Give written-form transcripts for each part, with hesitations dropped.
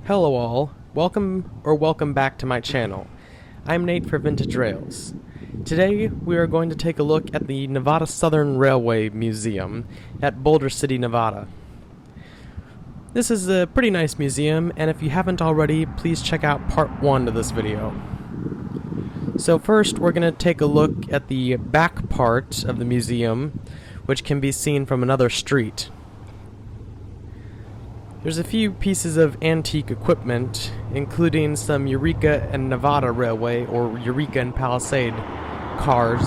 Hello all, welcome back to my channel. I'm Nate for Vintage Rails. Today we are going to take a look at the Nevada Southern Railway Museum at Boulder City, Nevada. This is a pretty nice museum, and if you haven't already, please check out part 1 of this video. So first we're going to take a look at the back part of the museum, which can be seen from another street. There's a few pieces of antique equipment, including some Eureka and Nevada Railway, or Eureka and Palisade cars,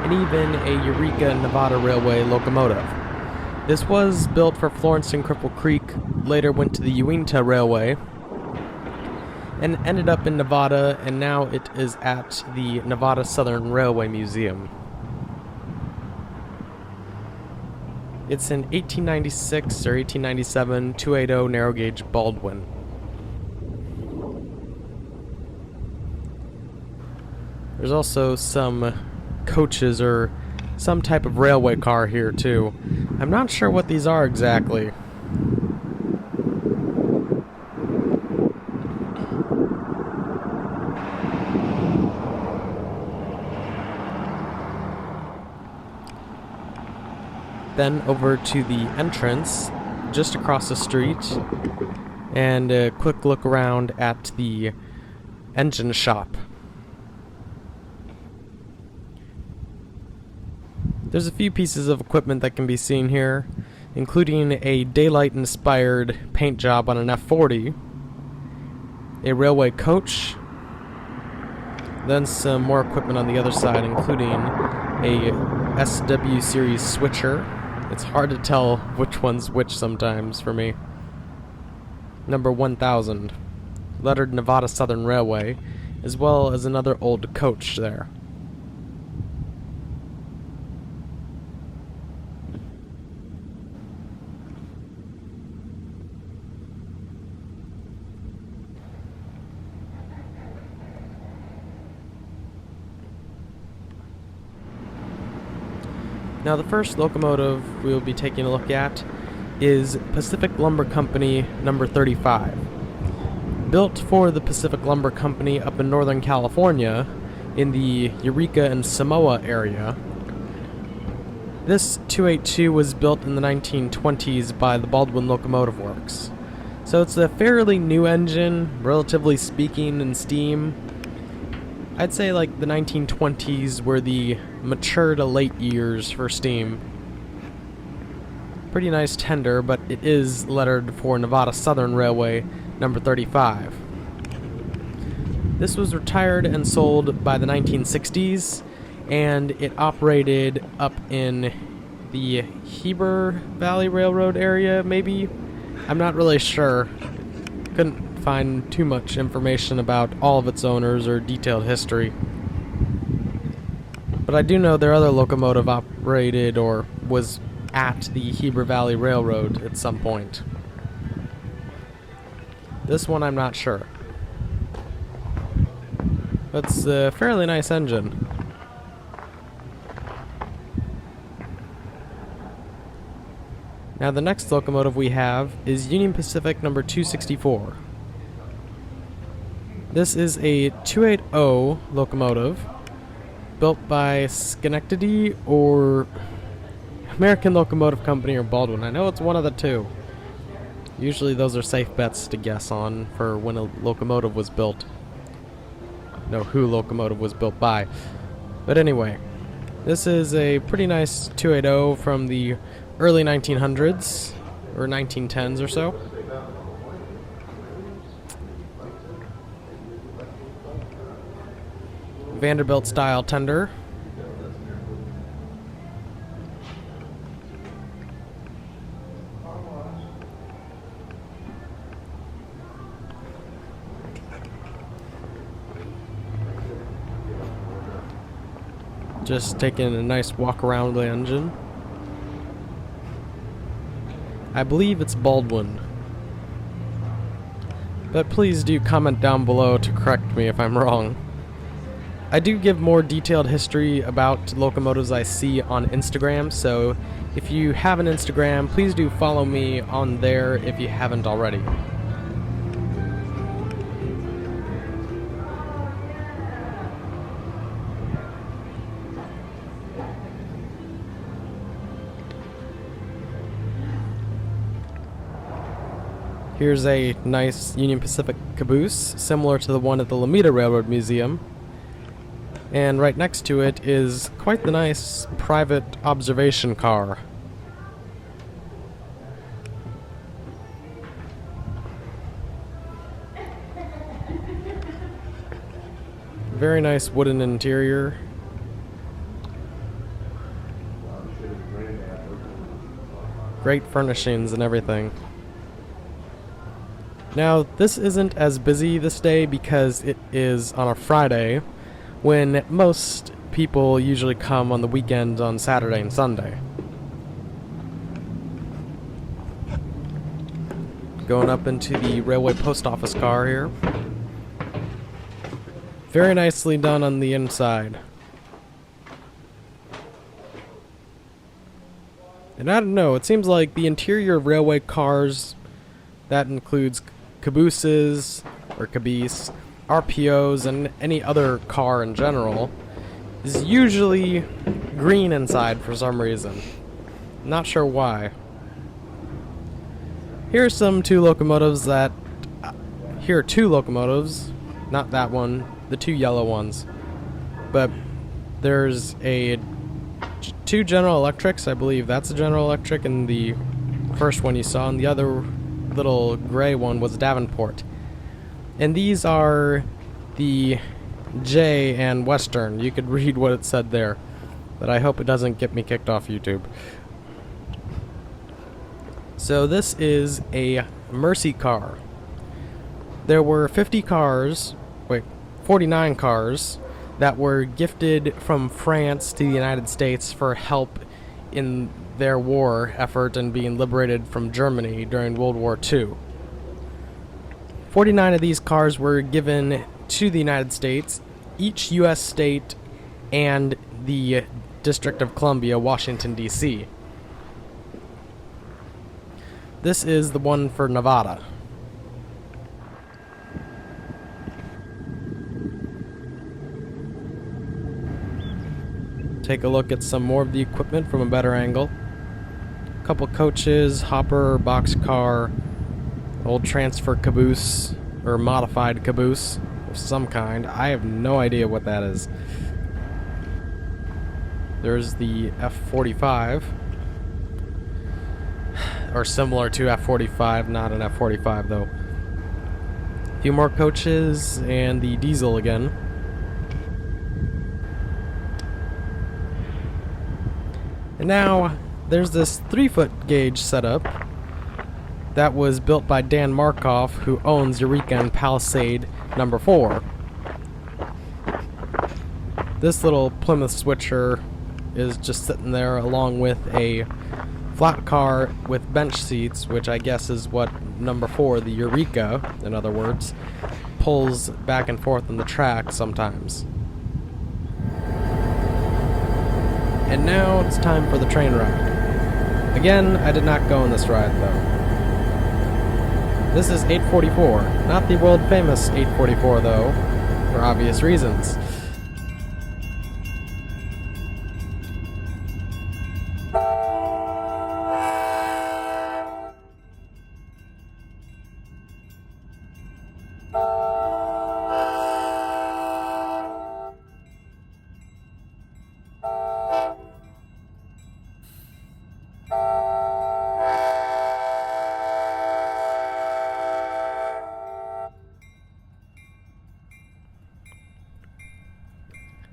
and even a Eureka and Nevada Railway locomotive. This was built for Florence and Cripple Creek, later went to the Uinta Railway, and ended up in Nevada, and now it is at the Nevada Southern Railway Museum. It's an 1896 or 1897 280 narrow gauge Baldwin. There's also some coaches or some type of railway car here too. I'm not sure what these are exactly. Then over to the entrance, just across the street, and a quick look around at the engine shop. There's a few pieces of equipment that can be seen here, including a daylight-inspired paint job on an F40, a railway coach, then some more equipment on the other side, including a SW series switcher. It's hard to tell which one's which sometimes for me. Number 1000, lettered Nevada Southern Railway, as well as another old coach there. Now the first locomotive we will be taking a look at is Pacific Lumber Company number 35. Built for the Pacific Lumber Company up in Northern California in the Eureka and Samoa area. This 282 was built in the 1920s by the Baldwin Locomotive Works. So it's a fairly new engine, relatively speaking, in steam. I'd say like the 1920s were the mature to late years for steam. Pretty nice tender, but it is lettered for Nevada Southern Railway number 35. This was retired and sold by the 1960s, and it operated up in the Heber Valley Railroad area, maybe? I'm not really sure. Couldn't find too much information about all of its owners or detailed history. But I do know their other locomotive operated or was at the Heber Valley Railroad at some point. This one I'm not sure. It's a fairly nice engine. Now the next locomotive we have is Union Pacific number 264. This is a 280 locomotive built by Schenectady or American Locomotive Company or Baldwin. I know it's one of the two. Usually those are safe bets to guess on for when a locomotive was built. Know who locomotive was built by. But anyway, this is a pretty nice 280 from the early 1900s or 1910s or so. Vanderbilt style tender. Just taking a nice walk around the engine. I believe it's Baldwin, but please do comment down below to correct me if I'm wrong. I do give more detailed history about locomotives I see on Instagram, so if you have an Instagram, please do follow me on there if you haven't already. Here's a nice Union Pacific caboose, similar to the one at the Lomita Railroad Museum. And right next to it is quite the nice private observation car. Very nice wooden interior. Great furnishings and everything. Now, this isn't as busy this day because it is on a Friday, when most people usually come on the weekend on Saturday and Sunday. Going up into the railway post office car here. Very nicely done on the inside. And I don't know, it seems like the interior of railway cars, that includes cabooses, or caboose, RPOs, and any other car in general, is usually green inside for some reason. Not sure why. Here's some two locomotives that... here are two locomotives, not that one, the two yellow ones. But there's two General Electrics, I believe that's a General Electric, and the first one you saw, and the other little gray one was Davenport. And these are the J and Western. You could read what it said there, but I hope it doesn't get me kicked off YouTube. So this is a Mercy car. There were 49 cars that were gifted from France to the United States for help in their war effort and being liberated from Germany during World War II. 49 of these cars were given to the United States, each U.S. state, and the District of Columbia, Washington, D.C. This is the one for Nevada. Take a look at some more of the equipment from a better angle. A couple coaches, hopper, boxcar, old transfer caboose, or modified caboose of some kind. I have no idea what that is. There's the F-45, or similar to F-45, not an F-45 though. A few more coaches, and the diesel again. And now, there's this 3-foot gauge setup that was built by Dan Markoff, who owns Eureka and Palisade number 4. This little Plymouth switcher is just sitting there along with a flat car with bench seats, which I guess is what number 4, the Eureka, in other words, pulls back and forth on the track sometimes. And now it's time for the train ride. Again, I did not go on this ride though. This is 844, not the world famous 844 though, for obvious reasons.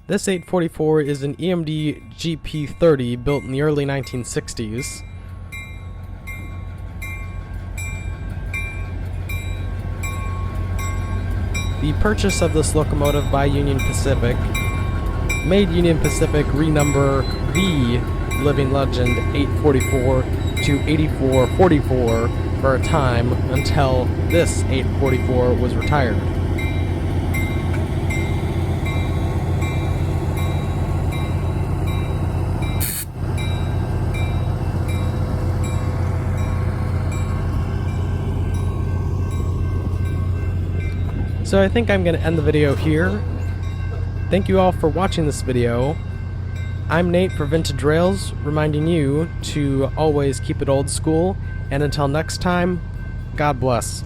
This 844 is an EMD GP30 built in the early 1960s. The purchase of this locomotive by Union Pacific made Union Pacific renumber the living legend 844 to 8444 for a time until this 844 was retired. So I think I'm going to end the video here. Thank you all for watching this video. I'm Nate for Vintage Rails, reminding you to always keep it old school, and until next time, God bless.